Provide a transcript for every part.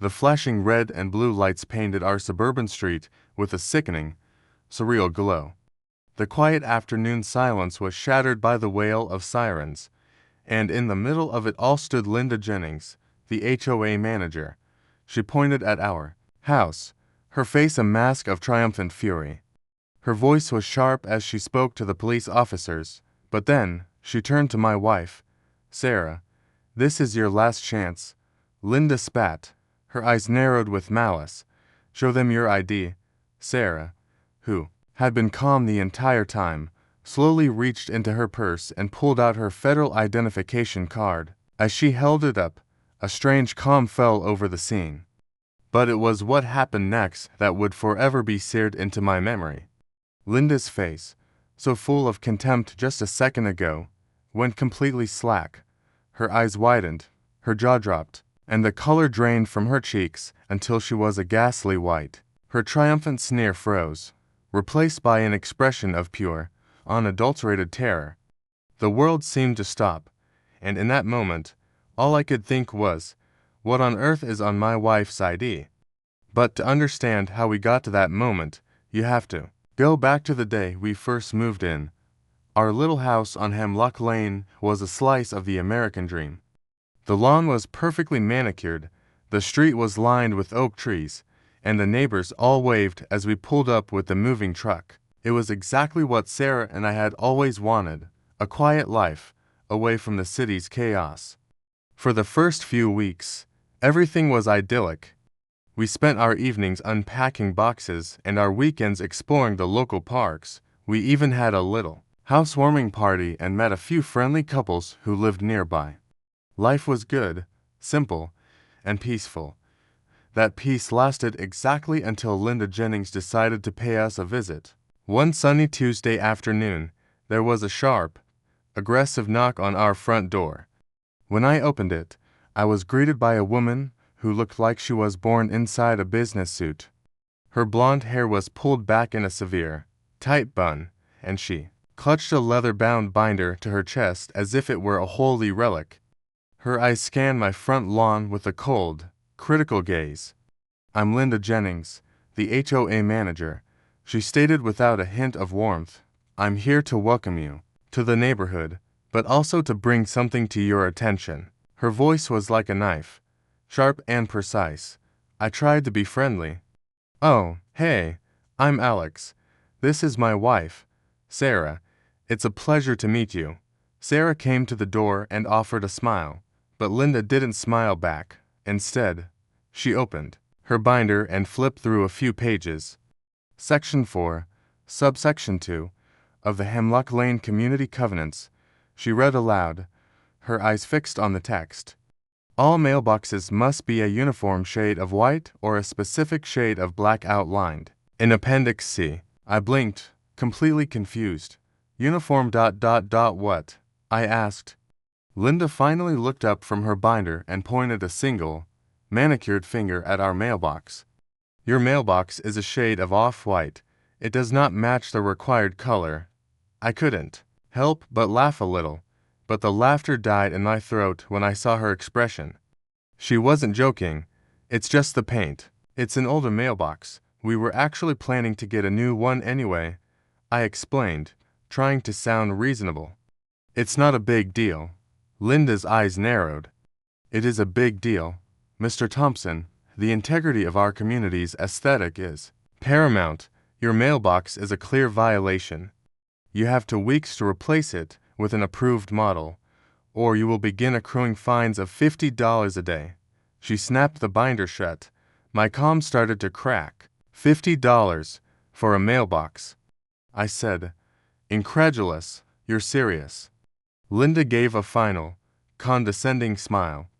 The flashing red and blue lights painted our suburban street with a sickening, surreal glow. The quiet afternoon silence was shattered by the wail of sirens, and in the middle of it all stood Linda Jennings, the HOA manager. She pointed at our house, her face a mask of triumphant fury. Her voice was sharp as she spoke to the police officers, but then she turned to my wife. "Sarah, this is your last chance." Linda spat, her eyes narrowed with malice. "Show them your ID." Sarah, who had been calm the entire time, slowly reached into her purse and pulled out her federal identification card. As she held it up, a strange calm fell over the scene. But it was what happened next that would forever be seared into my memory. Linda's face, so full of contempt just a second ago, went completely slack. Her eyes widened, her jaw dropped, and the color drained from her cheeks until she was a ghastly white. Her triumphant sneer froze, replaced by an expression of pure, unadulterated terror. The world seemed to stop, and in that moment, all I could think was, what on earth is on my wife's ID? But to understand how we got to that moment, you have to go back to the day we first moved in. Our little house on Hemlock Lane was a slice of the American dream. The lawn was perfectly manicured, the street was lined with oak trees, and the neighbors all waved as we pulled up with the moving truck. It was exactly what Sarah and I had always wanted, a quiet life, away from the city's chaos. For the first few weeks, everything was idyllic. We spent our evenings unpacking boxes and our weekends exploring the local parks. We even had a little housewarming party and met a few friendly couples who lived nearby. Life was good, simple, and peaceful. That peace lasted exactly until Linda Jennings decided to pay us a visit. One sunny Tuesday afternoon, there was a sharp, aggressive knock on our front door. When I opened it, I was greeted by a woman who looked like she was born inside a business suit. Her blonde hair was pulled back in a severe, tight bun, and she clutched a leather-bound binder to her chest as if it were a holy relic. Her eyes scanned my front lawn with a cold, critical gaze. "I'm Linda Jennings, the HOA manager," she stated without a hint of warmth. "I'm here to welcome you to the neighborhood, but also to bring something to your attention." Her voice was like a knife, sharp and precise. I tried to be friendly. "Oh, hey, I'm Alex. This is my wife, Sarah. It's a pleasure to meet you." Sarah came to the door and offered a smile, but Linda didn't smile back. Instead, she opened her binder and flipped through a few pages. Section 4, Subsection 2, of the Hemlock Lane Community Covenants, she read aloud, her eyes fixed on the text. "All mailboxes must be a uniform shade of white or a specific shade of black outlined." In Appendix C, I blinked, completely confused. "Uniform ... what?" I asked. Linda finally looked up from her binder and pointed a single, manicured finger at our mailbox. "Your mailbox is a shade of off-white. It does not match the required color." I couldn't help but laugh a little, but the laughter died in my throat when I saw her expression. She wasn't joking. "It's just the paint. It's an older mailbox. We were actually planning to get a new one anyway," I explained, trying to sound reasonable. "It's not a big deal." Linda's eyes narrowed. "It is a big deal, Mr. Thompson. The integrity of our community's aesthetic is paramount. Your mailbox is a clear violation. You have 2 weeks to replace it with an approved model, or you will begin accruing fines of $50 a day." She snapped the binder shut. My calm started to crack. $50 for a mailbox, I said, incredulous. "You're serious?" Linda gave a final, condescending smile.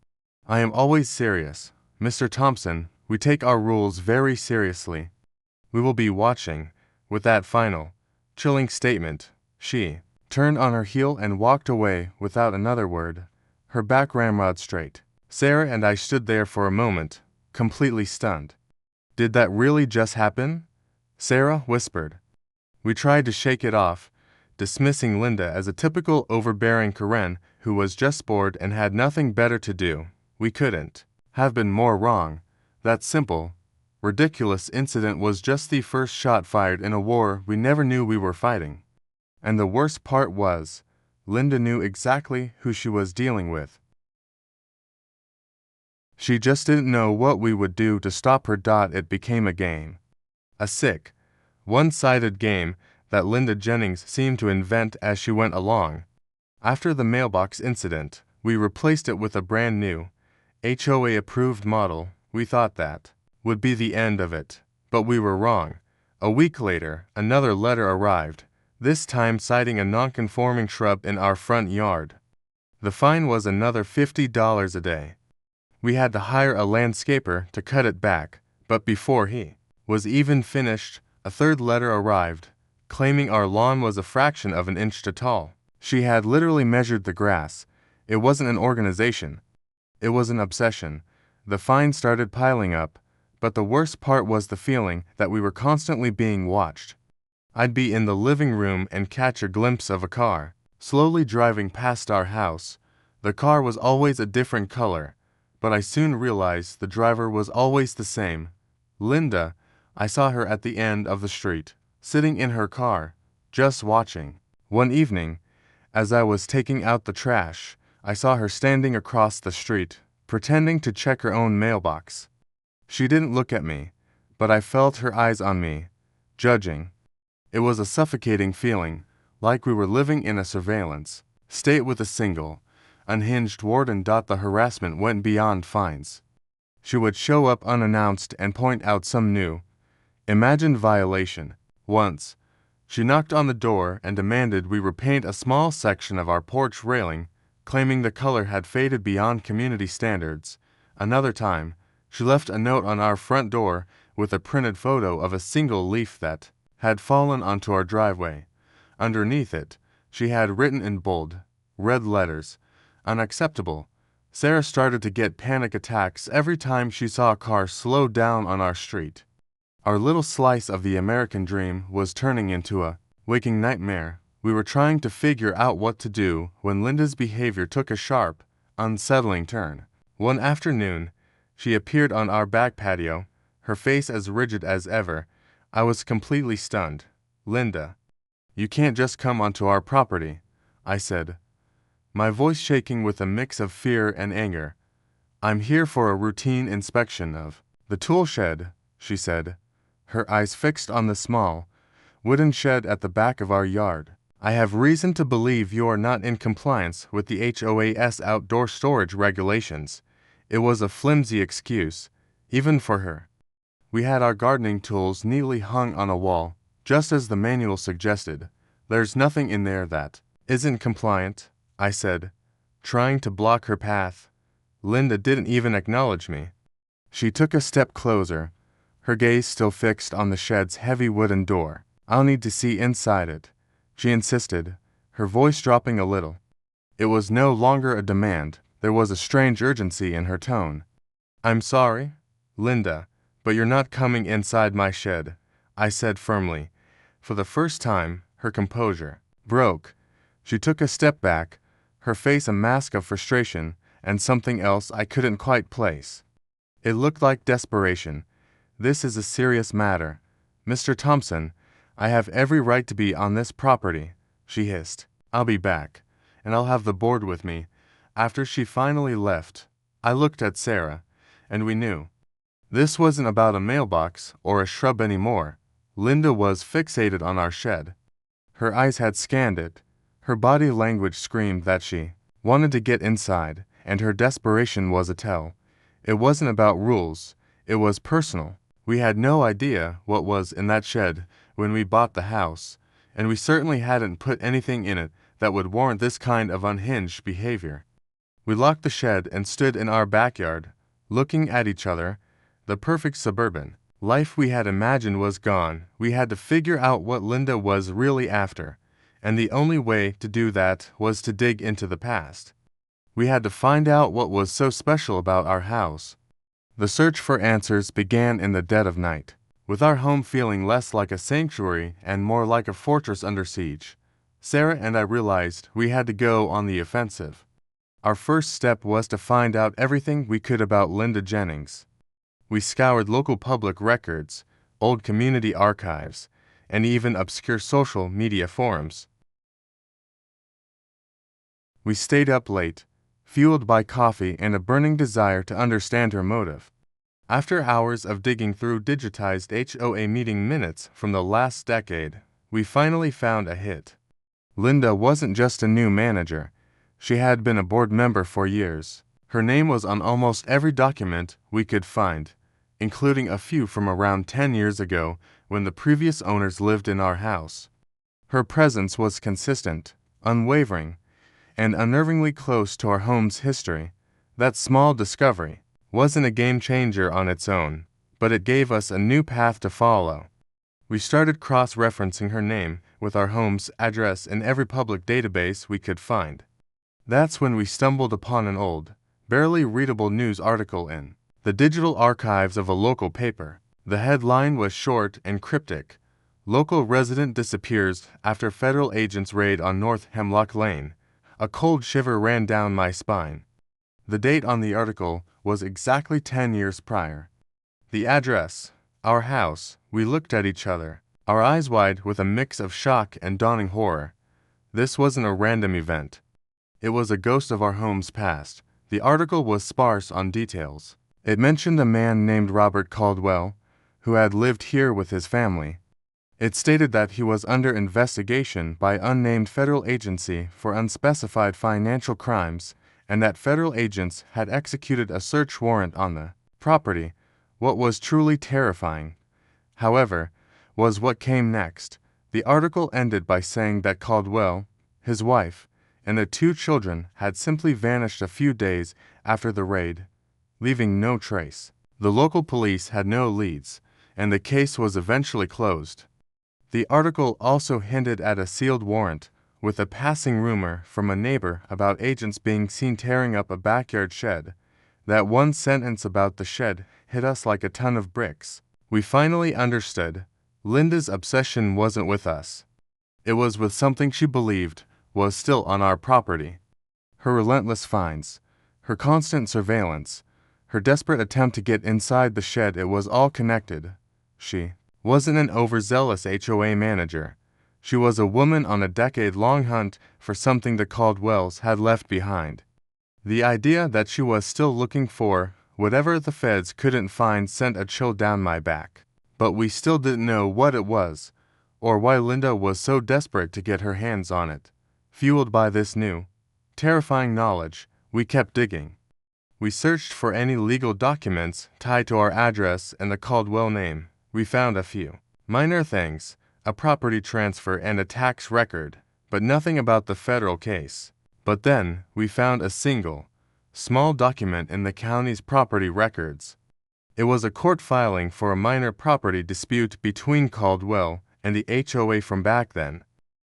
"I am always serious, Mr. Thompson. We take our rules very seriously. We will be watching." With that final, chilling statement, she turned on her heel and walked away without another word, her back ramrod straight. Sarah and I stood there for a moment, completely stunned. "Did that really just happen?" Sarah whispered. We tried to shake it off, dismissing Linda as a typical overbearing Karen who was just bored and had nothing better to do. We couldn't have been more wrong. That simple, ridiculous incident was just the first shot fired in a war we never knew we were fighting. And the worst part was, Linda knew exactly who she was dealing with. She just didn't know what we would do to stop her. It became a game. A sick, one-sided game that Linda Jennings seemed to invent as she went along. After the mailbox incident, we replaced it with a brand new, HOA-approved model. We thought that would be the end of it, but we were wrong. A week later, another letter arrived, this time citing a non-conforming shrub in our front yard. The fine was another $50 a day. We had to hire a landscaper to cut it back, but before he was even finished, a third letter arrived, claiming our lawn was a fraction of an inch too tall. She had literally measured the grass. It wasn't an organization. It was an obsession. The fine started piling up, but the worst part was the feeling that we were constantly being watched. I'd be in the living room and catch a glimpse of a car, slowly driving past our house. The car was always a different color, but I soon realized the driver was always the same. Linda. I saw her at the end of the street, sitting in her car, just watching. One evening, as I was taking out the trash, I saw her standing across the street, pretending to check her own mailbox. She didn't look at me, but I felt her eyes on me, judging. It was a suffocating feeling, like we were living in a surveillance state with a single, unhinged warden. The harassment went beyond fines. She would show up unannounced and point out some new, imagined violation. Once, she knocked on the door and demanded we repaint a small section of our porch railing, claiming the color had faded beyond community standards. Another time, she left a note on our front door with a printed photo of a single leaf that had fallen onto our driveway. Underneath it, she had written in bold, red letters, "Unacceptable." Sarah started to get panic attacks every time she saw a car slow down on our street. Our little slice of the American dream was turning into a waking nightmare. We were trying to figure out what to do when Linda's behavior took a sharp, unsettling turn. One afternoon, she appeared on our back patio, her face as rigid as ever. I was completely stunned. "Linda, you can't just come onto our property," I said, my voice shaking with a mix of fear and anger. "I'm here for a routine inspection of the tool shed," she said, her eyes fixed on the small, wooden shed at the back of our yard. "I have reason to believe you are not in compliance with the HOA's outdoor storage regulations." It was a flimsy excuse, even for her. We had our gardening tools neatly hung on a wall, just as the manual suggested. "There's nothing in there that isn't compliant," I said, trying to block her path. Linda didn't even acknowledge me. She took a step closer, her gaze still fixed on the shed's heavy wooden door. "I'll need to see inside it," she insisted, her voice dropping a little. It was no longer a demand, there was a strange urgency in her tone. "I'm sorry, Linda, but you're not coming inside my shed," I said firmly. For the first time, her composure broke. She took a step back, her face a mask of frustration and something else I couldn't quite place. It looked like desperation. "This is a serious matter. Mr. Thompson, I have every right to be on this property," she hissed. "I'll be back, and I'll have the board with me." After she finally left, I looked at Sarah, and we knew. This wasn't about a mailbox or a shrub anymore. Linda was fixated on our shed. Her eyes had scanned it. Her body language screamed that she wanted to get inside, and her desperation was a tell. It wasn't about rules, it was personal. We had no idea what was in that shed when we bought the house, and we certainly hadn't put anything in it that would warrant this kind of unhinged behavior. We locked the shed and stood in our backyard, looking at each other. The perfect suburban life we had imagined was gone. We had to figure out what Linda was really after, and the only way to do that was to dig into the past. We had to find out what was so special about our house. The search for answers began in the dead of night, with our home feeling less like a sanctuary and more like a fortress under siege. Sarah and I realized we had to go on the offensive. Our first step was to find out everything we could about Linda Jennings. We scoured local public records, old community archives, and even obscure social media forums. We stayed up late, fueled by coffee and a burning desire to understand her motive. After hours of digging through digitized HOA meeting minutes from the last decade, we finally found a hit. Linda wasn't just a new manager. She had been a board member for years. Her name was on almost every document we could find, including a few from around 10 years ago when the previous owners lived in our house. Her presence was consistent, unwavering, and unnervingly close to our home's history. That small discovery wasn't a game changer on its own, but it gave us a new path to follow. We started cross-referencing her name with our home's address in every public database we could find. That's when we stumbled upon an old, barely readable news article in the digital archives of a local paper. The headline was short and cryptic. Local resident disappears after federal agents raid on North Hemlock Lane. A cold shiver ran down my spine. The date on the article was exactly 10 years prior. The address, our house. We looked at each other, our eyes wide with a mix of shock and dawning horror. This wasn't a random event. It was a ghost of our home's past. The article was sparse on details. It mentioned a man named Robert Caldwell, who had lived here with his family. It stated that he was under investigation by unnamed federal agency for unspecified financial crimes, and that federal agents had executed a search warrant on the property. What was truly terrifying, however, was what came next. The article ended by saying that Caldwell, his wife, and the 2 children had simply vanished a few days after the raid, leaving no trace. The local police had no leads, and the case was eventually closed. The article also hinted at a sealed warrant, with a passing rumor from a neighbor about agents being seen tearing up a backyard shed. That one sentence about the shed hit us like a ton of bricks. We finally understood. Linda's obsession wasn't with us. It was with something she believed was still on our property. Her relentless finds, her constant surveillance, her desperate attempt to get inside the shed, it was all connected. She wasn't an overzealous HOA manager. She was a woman on a decade-long hunt for something the Caldwells had left behind. The idea that she was still looking for whatever the feds couldn't find sent a chill down my back. But we still didn't know what it was, or why Linda was so desperate to get her hands on it. Fueled by this new, terrifying knowledge, we kept digging. We searched for any legal documents tied to our address and the Caldwell name. We found a few minor things, a property transfer and a tax record, but nothing about the federal case. But then, we found a single, small document in the county's property records. It was a court filing for a minor property dispute between Caldwell and the HOA from back then.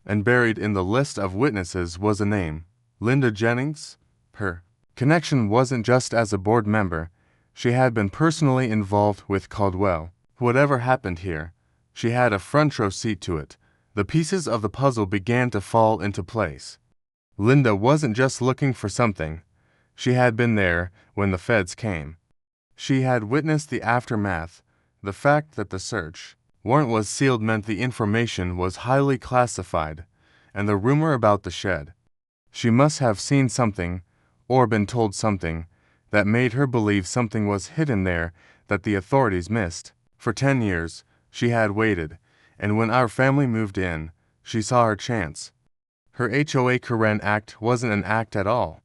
And buried in the list of witnesses was a name, Linda Jennings. Her connection wasn't just as a board member. She had been personally involved with Caldwell. Whatever happened here, she had a front row seat to it. The pieces of the puzzle began to fall into place. Linda wasn't just looking for something. She had been there when the feds came. She had witnessed the aftermath. The fact that the search warrant was sealed meant the information was highly classified, and the rumor about the shed. She must have seen something, or been told something, that made her believe something was hidden there that the authorities missed. For 10 years, she had waited, and when our family moved in, she saw her chance. Her HOA Karen act wasn't an act at all.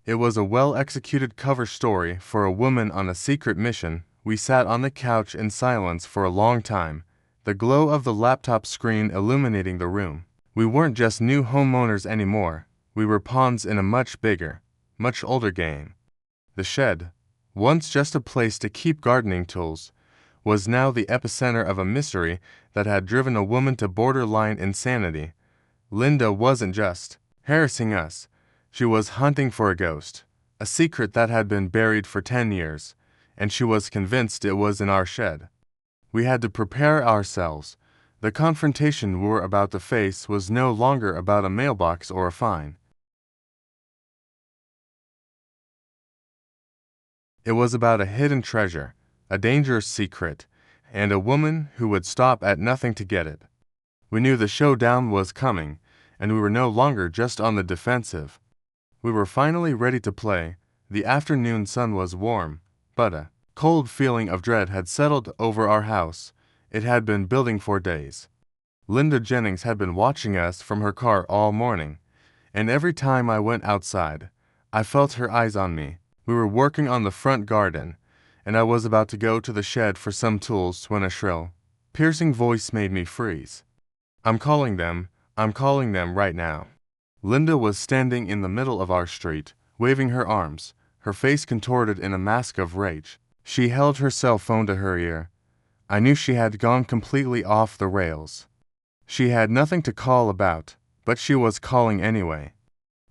It was a well-executed cover story for a woman on a secret mission. We sat on the couch in silence for a long time, the glow of the laptop screen illuminating the room. We weren't just new homeowners anymore. We were pawns in a much bigger, much older game. The shed, once just a place to keep gardening tools, was now the epicenter of a mystery that had driven a woman to borderline insanity. Linda wasn't just harassing us. She was hunting for a ghost, a secret that had been buried for 10 years, and she was convinced it was in our shed. We had to prepare ourselves. The confrontation we were about to face was no longer about a mailbox or a fine. It was about a hidden treasure, a dangerous secret, and a woman who would stop at nothing to get it. We knew the showdown was coming, and we were no longer just on the defensive. We were finally ready to play. The afternoon sun was warm, but a cold feeling of dread had settled over our house. It had been building for days. Linda Jennings had been watching us from her car all morning, and every time I went outside, I felt her eyes on me. We were working on the front garden, and I was about to go to the shed for some tools when a shrill, piercing voice made me freeze. I'm calling them right now." Linda was standing in the middle of our street, waving her arms, her face contorted in a mask of rage. She held her cell phone to her ear. I knew she had gone completely off the rails. She had nothing to call about, but she was calling anyway.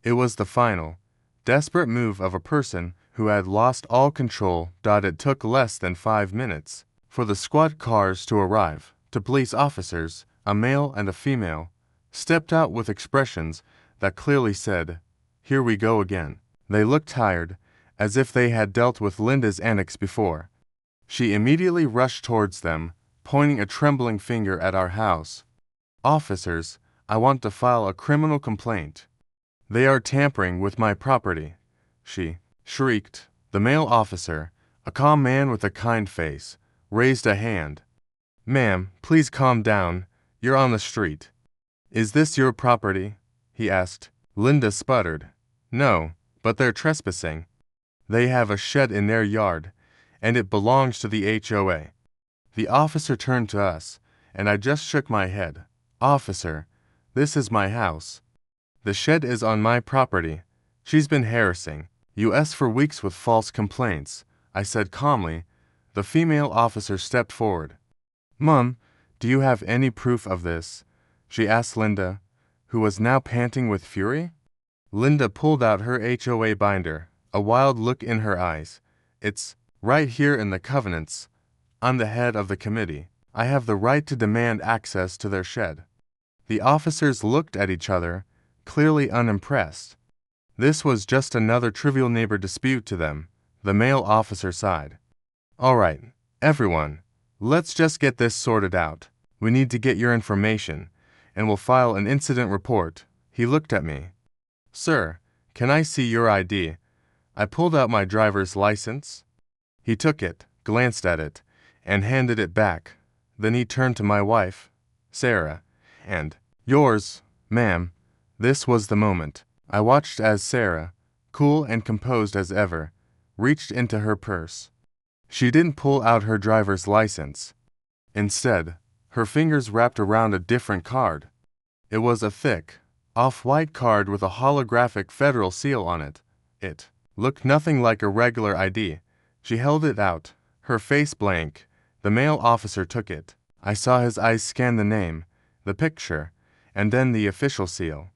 It was the final, desperate move of a person who had lost all control. It took less than 5 minutes for the squad cars to arrive. Two police officers, a male and a female, stepped out with expressions that clearly said, "Here we go again." They looked tired, as if they had dealt with Linda's antics before. She immediately rushed towards them, pointing a trembling finger at our house. "Officers, I want to file a criminal complaint. They are tampering with my property," she shrieked. The male officer, a calm man with a kind face, raised a hand. "Ma'am, please calm down. You're on the street." "Is this your property?" he asked. Linda sputtered. "No, but they're trespassing. They have a shed in their yard, and it belongs to the HOA. The officer turned to us, and I just shook my head. "Officer, this is my house. The shed is on my property. She's been harassing us for weeks with false complaints," I said calmly. The female officer stepped forward. "Mum, do you have any proof of this?" she asked Linda, who was now panting with fury. Linda pulled out her HOA binder, a wild look in her eyes. "It's right here in the covenants. I'm the head of the committee. I have the right to demand access to their shed." The officers looked at each other, clearly unimpressed. This was just another trivial neighbor dispute to them. The male officer sighed. "All right, everyone, let's just get this sorted out. We need to get your information, and we'll file an incident report." He looked at me. "Sir, can I see your ID?" I pulled out my driver's license. He took it, glanced at it, and handed it back. Then he turned to my wife, Sarah, and, "Yours, ma'am." This was the moment. I watched as Sarah, cool and composed as ever, reached into her purse. She didn't pull out her driver's license. Instead, her fingers wrapped around a different card. It was a thick, off-white card with a holographic federal seal on it. It looked nothing like a regular ID. She held it out, her face blank. The male officer took it. I saw his eyes scan the name, the picture, and then the official seal.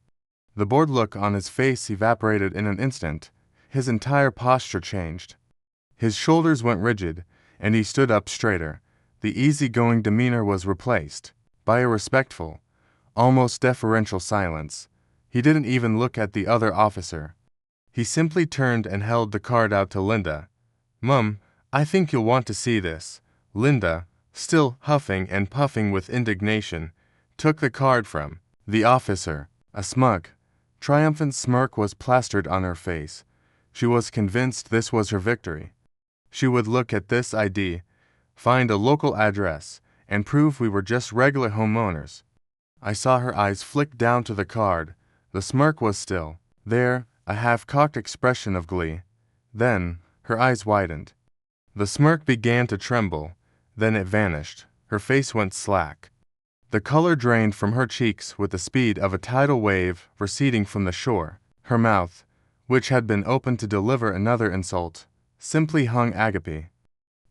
The bored look on his face evaporated in an instant. His entire posture changed. His shoulders went rigid, and he stood up straighter. The easygoing demeanor was replaced by a respectful, almost deferential silence. He didn't even look at the other officer. He simply turned and held the card out to Linda. "Mum, I think you'll want to see this." Linda, still huffing and puffing with indignation, took the card from the officer. A smug, triumphant smirk was plastered on her face. She was convinced this was her victory. She would look at this ID, find a local address, and prove we were just regular homeowners. I saw her eyes flick down to the card. The smirk was still there, a half-cocked expression of glee. Then, her eyes widened. The smirk began to tremble. Then it vanished. Her face went slack. The color drained from her cheeks with the speed of a tidal wave receding from the shore. Her mouth, which had been opened to deliver another insult, simply hung agape.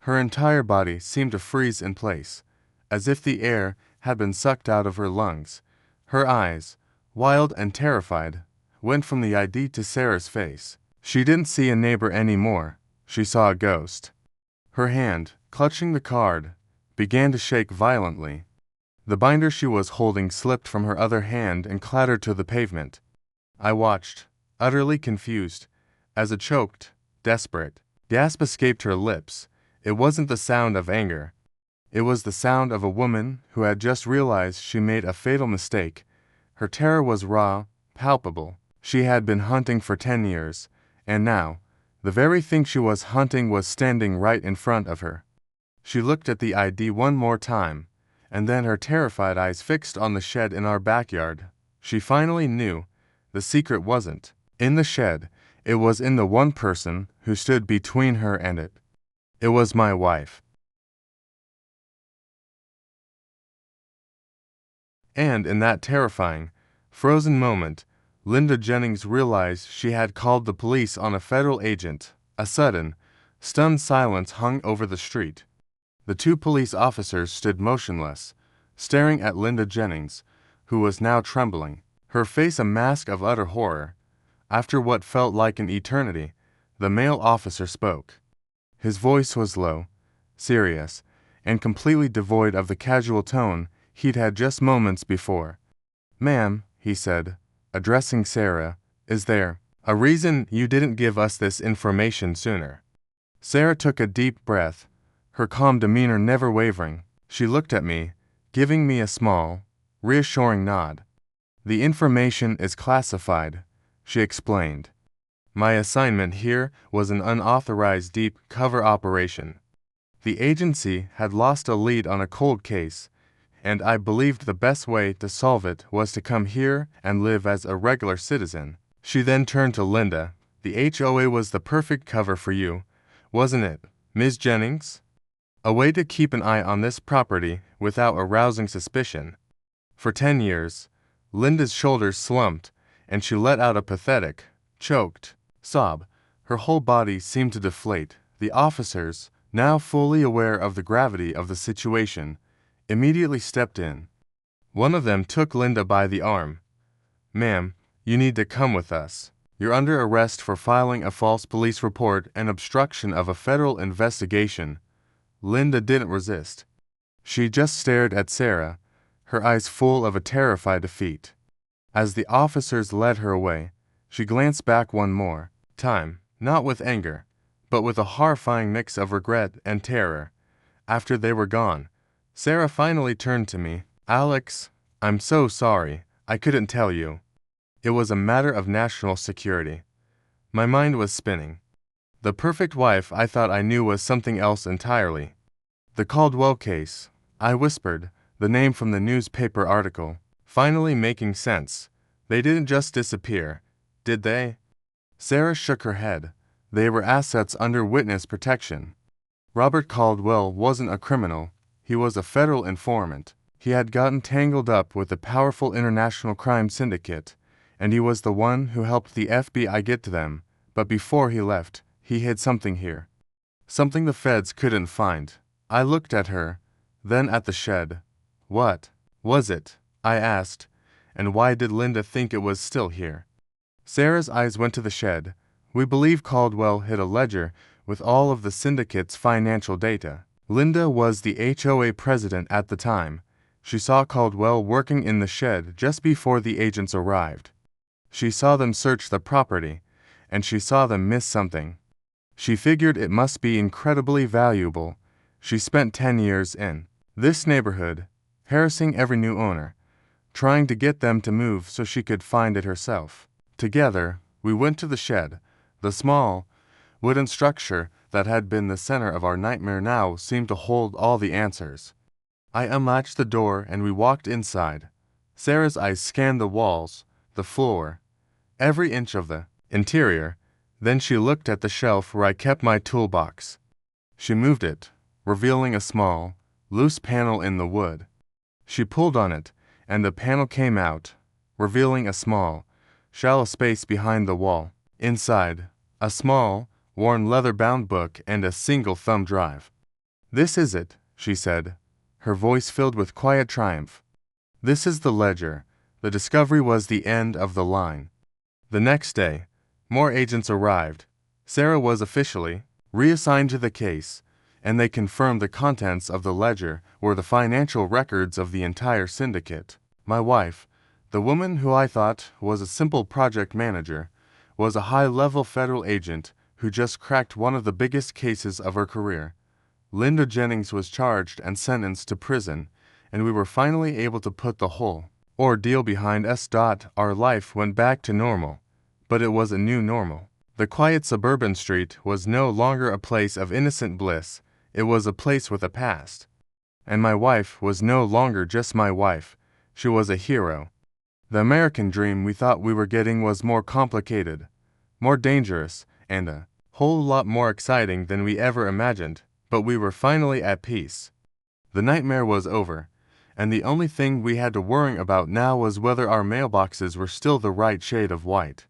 Her entire body seemed to freeze in place, as if the air had been sucked out of her lungs. Her eyes, wild and terrified, went from the ID to Sarah's face. She didn't see a neighbor anymore. She saw a ghost. Her hand, clutching the card, began to shake violently. The binder she was holding slipped from her other hand and clattered to the pavement. I watched, utterly confused, as a choked, desperate gasp escaped her lips. It wasn't the sound of anger. It was the sound of a woman who had just realized she made a fatal mistake. Her terror was raw, palpable. She had been hunting for 10 years, and now, the very thing she was hunting was standing right in front of her. She looked at the ID one more time, and then her terrified eyes fixed on the shed in our backyard. She finally knew. The secret wasn't in the shed, it was in the one person who stood between her and it. It was my wife. And in that terrifying, frozen moment, Linda Jennings realized she had called the police on a federal agent. A sudden, stunned silence hung over the street. The two police officers stood motionless, staring at Linda Jennings, who was now trembling, her face a mask of utter horror. After what felt like an eternity, the male officer spoke. His voice was low, serious, and completely devoid of the casual tone he'd had just moments before. "Ma'am," he said, addressing Sarah, "is there a reason you didn't give us this information sooner?" Sarah took a deep breath, her calm demeanor never wavering. She looked at me, giving me a small, reassuring nod. "The information is classified," she explained. "My assignment here was an unauthorized deep cover operation. The agency had lost a lead on a cold case, and I believed the best way to solve it was to come here and live as a regular citizen." She then turned to Linda. "The HOA was the perfect cover for you, wasn't it, Ms. Jennings? A way to keep an eye on this property without arousing suspicion." For 10 years, Linda's shoulders slumped, and she let out a pathetic, choked sob. Her whole body seemed to deflate. The officers, now fully aware of the gravity of the situation, immediately stepped in. One of them took Linda by the arm. "Ma'am, you need to come with us. You're under arrest for filing a false police report and obstruction of a federal investigation." Linda didn't resist. She just stared at Sarah, her eyes full of a terrified defeat. As the officers led her away, she glanced back one more time, not with anger, but with a horrifying mix of regret and terror. After they were gone, Sarah finally turned to me. "Alex, I'm so sorry. I couldn't tell you. It was a matter of national security." My mind was spinning. The perfect wife I thought I knew was something else entirely. "The Caldwell case," I whispered, the name from the newspaper article, finally making sense. "They didn't just disappear, did they?" Sarah shook her head. "They were assets under witness protection. Robert Caldwell wasn't a criminal. He was a federal informant. He had gotten tangled up with a powerful international crime syndicate, and he was the one who helped the FBI get to them. But before he left, he hid something here. Something the feds couldn't find." I looked at her, then at the shed. "What was it?" I asked, "and why did Linda think it was still here?" Sarah's eyes went to the shed. "We believe Caldwell hid a ledger with all of the syndicate's financial data." Linda was the HOA president at the time. She saw Caldwell working in the shed just before the agents arrived. She saw them search the property, and she saw them miss something. She figured it must be incredibly valuable. She spent 10 years in this neighborhood, harassing every new owner, trying to get them to move so she could find it herself. Together, we went to the shed. The small, wooden structure that had been the center of our nightmare now seemed to hold all the answers. I unlatched the door and we walked inside. Sarah's eyes scanned the walls, the floor, every inch of the interior. Then she looked at the shelf where I kept my toolbox. She moved it, revealing a small, loose panel in the wood. She pulled on it, and the panel came out, revealing a small, shallow space behind the wall. Inside, a small, worn leather-bound book and a single thumb drive. "This is it," she said, her voice filled with quiet triumph. "This is the ledger." The discovery was the end of the line. The next day, more agents arrived. Sarah was officially reassigned to the case, and they confirmed the contents of the ledger were the financial records of the entire syndicate. My wife, the woman who I thought was a simple project manager, was a high-level federal agent who just cracked one of the biggest cases of her career. Linda Jennings was charged and sentenced to prison, and we were finally able to put the whole ordeal behind us. Our life went back to normal, but it was a new normal. The quiet suburban street was no longer a place of innocent bliss, it was a place with a past. And my wife was no longer just my wife, she was a hero. The American dream we thought we were getting was more complicated, more dangerous, and a whole lot more exciting than we ever imagined, but we were finally at peace. The nightmare was over, and the only thing we had to worry about now was whether our mailboxes were still the right shade of white.